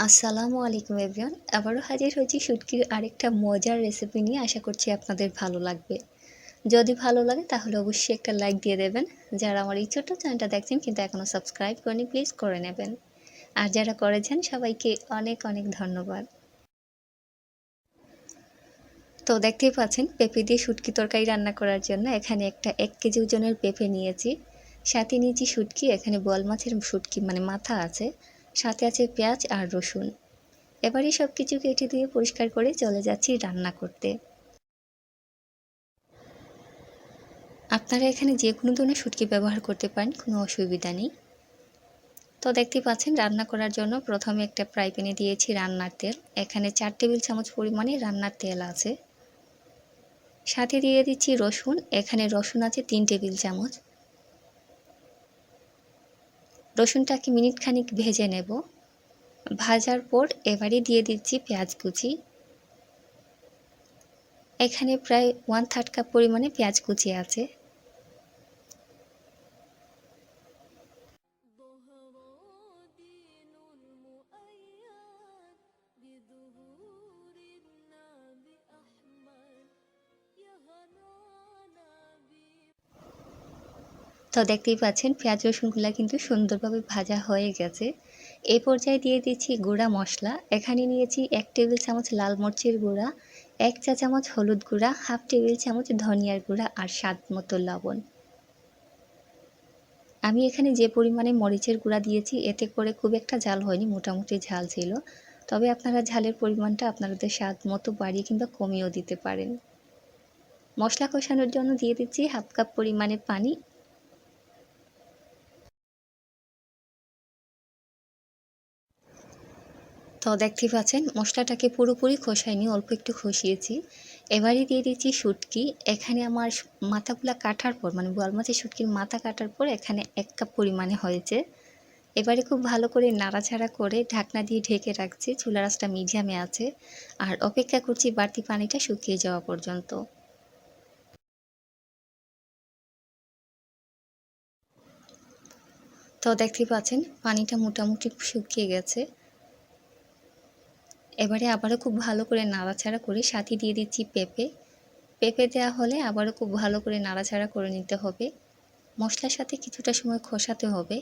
আসসালামু আলাইকুম এভরিওয়ান। আবারও হাজির হয়েছি শুটকির আরেকটা মজার রেসিপি নিয়ে। আশা করছি আপনাদের ভালো লাগবে। যদি ভালো লাগে তাহলে অবশ্যই একটা লাইক দিয়ে দেবেন। যারা আমার এই ছোট্ট চ্যানেলটা দেখছেন কিন্তু এখনও সাবস্ক্রাইব করেনি, প্লিজ করে নেবেন। আর যারা করেছেন সবাইকে অনেক অনেক ধন্যবাদ। তো দেখতেই পাচ্ছেন পেঁপে দিয়ে শুটকি তরকারি রান্না করার জন্য এখানে একটা 1 কেজি ওজনের পেঁপে নিয়েছি। সাথে নিয়েছি শুটকি, এখানে বোয়াল মাছের শুটকি মানে মাথা আছে। সাথে আছে পেঁয়াজ আর রসুন। এবারে সব কিছু কেটে ধুয়ে পরিষ্কার করে চলে যাচ্ছি রান্না করতে। আপনারা এখানে যে কোনো ধরনের শুটকি ব্যবহার করতে পারেন, কোনো অসুবিধা নেই। তো দেখতেই পাচ্ছেন রান্না করার জন্য প্রথমে একটা ফ্রাই প্যানে দিয়েছি রান্নার তেল। এখানে 4 টেবিল চামচ পরিমাণে রান্নার তেল আছে। সাথে দিয়ে দিচ্ছি রসুন, এখানে রসুন আছে 3 টেবিল চামচ। রসুনটাকে মিনিট খানিক ভেজে নেব। ভাজার পর এবারে দিয়ে দিচ্ছি পেঁয়াজ কুচি। এখানে প্রায় 1/3 কাপ পরিমাণে পেঁয়াজ কুচি আছে। তো দেখতেই পাচ্ছেন পেঁয়াজ রসুনগুলা কিন্তু সুন্দরভাবে ভাজা হয়ে গেছে। এই পর্যায়ে দিয়ে দিচ্ছি গুঁড়া মশলা। এখানে নিয়েছি 1 টেবিল চামচ লাল মরিচের গুঁড়া, 1 চা চামচ হলুদ গুঁড়া, 1/2 টেবিল চামচ ধনিয়ার গুঁড়া আর স্বাদ মতো লবণ। আমি এখানে যে পরিমাণে মরিচের গুঁড়া দিয়েছি এতে করে খুব একটা ঝাল হয়নি, মোটামুটি ঝাল ছিল। তবে আপনারা ঝালের পরিমাণটা আপনাদের স্বাদ মতো বাড়িয়ে কিংবা কমিয়েও দিতে পারেন। মশলা কষানোর জন্য দিয়ে দিচ্ছি 1/2 কাপ পরিমাণে পানি। তো দেখতেই পাচ্ছেন মশলাটাকে পুরোপুরি কষাইনি, অল্প একটু কষিয়েছি। এবারে দিয়ে দিচ্ছি শুটকি। এখানে আমার মাথাগুলা কাটার পর মানে বোয়াল মাছের শুটকির মাথা কাটার পর এখানে 1 কাপ পরিমাণে হয়েছে। এবারে খুব ভালো করে নাড়াচাড়া করে ঢাকনা দিয়ে ঢেকে রাখছি। চুলার আঁচটা মিডিয়ামে আছে। আর অপেক্ষা করছি বাড়তি পানিটা শুকিয়ে যাওয়া পর্যন্ত। তো দেখতেই পাচ্ছেন পানিটা মোটামুটি শুকিয়ে গেছে। এবারে আবারও খুব ভালো করে নাড়াচাড়া করে সাথে দিয়ে দিচ্ছি পেঁপে। পেঁপে দেওয়া হলে আবারও খুব ভালো করে নাড়াচাড়া করে নিতে হবে। মশলার সাথে কিছুটা সময় কষাতে হবে।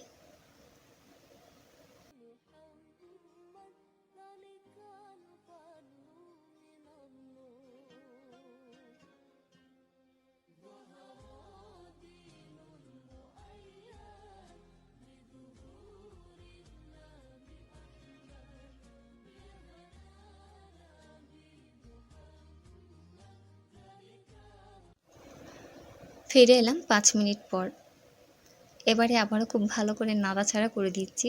ফিরে এলাম 5 মিনিট পর। এবারে আবারও খুব ভালো করে নাড়াচাড়া করে দিচ্ছি।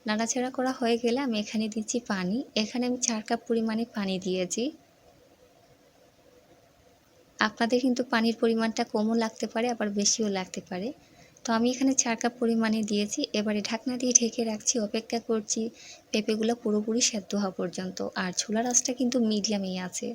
নাড়াচাড়া করা হয়ে গেলে আমি এখানে দিচ্ছি পানি। এখানে আমি 4 কাপ পরিমাণে পানি দিয়েছি। আপনাদের কিন্তু পানির পরিমাণটা কমও লাগতে পারে আবার বেশিও লাগতে পারে। তো আমি এখানে 4 কাপ পরিমাণে দিয়েছি। এবারে ঢাকনা দিয়ে ঢেকে রাখছি, অপেক্ষা করছি পেঁপেগুলো পুরোপুরি সেদ্ধ হওয়া পর্যন্ত। আর চুলার আঁচটা কিন্তু মিডিয়ামেই আছে।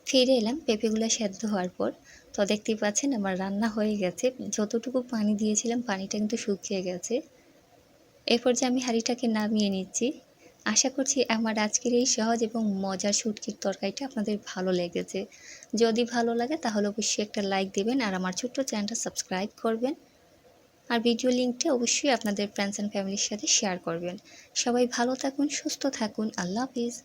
ফিরে এলাম পেঁপেগুলো সেদ্ধ হওয়ার পর। তো দেখতেই পাচ্ছেন আমার রান্না হয়ে গেছে। যতটুকু পানি দিয়েছিলাম পানিটা কিন্তু শুকিয়ে গেছে। এই পর্যায়ে আমি হাঁড়িটাকে নামিয়ে নিচ্ছি। আশা করছি আমার আজকের এই সহজ এবং মজার শুটকির তরকারিটা আপনাদের ভালো লেগেছে। যদি ভালো লাগে তাহলে অবশ্যই একটা লাইক দিবেন আর আমার ছোট্ট চ্যানেলটা সাবস্ক্রাইব করবেন। আর ভিডিও লিঙ্কটা অবশ্যই আপনাদের ফ্রেন্ডস অ্যান্ড ফ্যামিলির সাথে শেয়ার করবেন। সবাই ভালো থাকুন, সুস্থ থাকুন। আল্লাহ হাফিজ।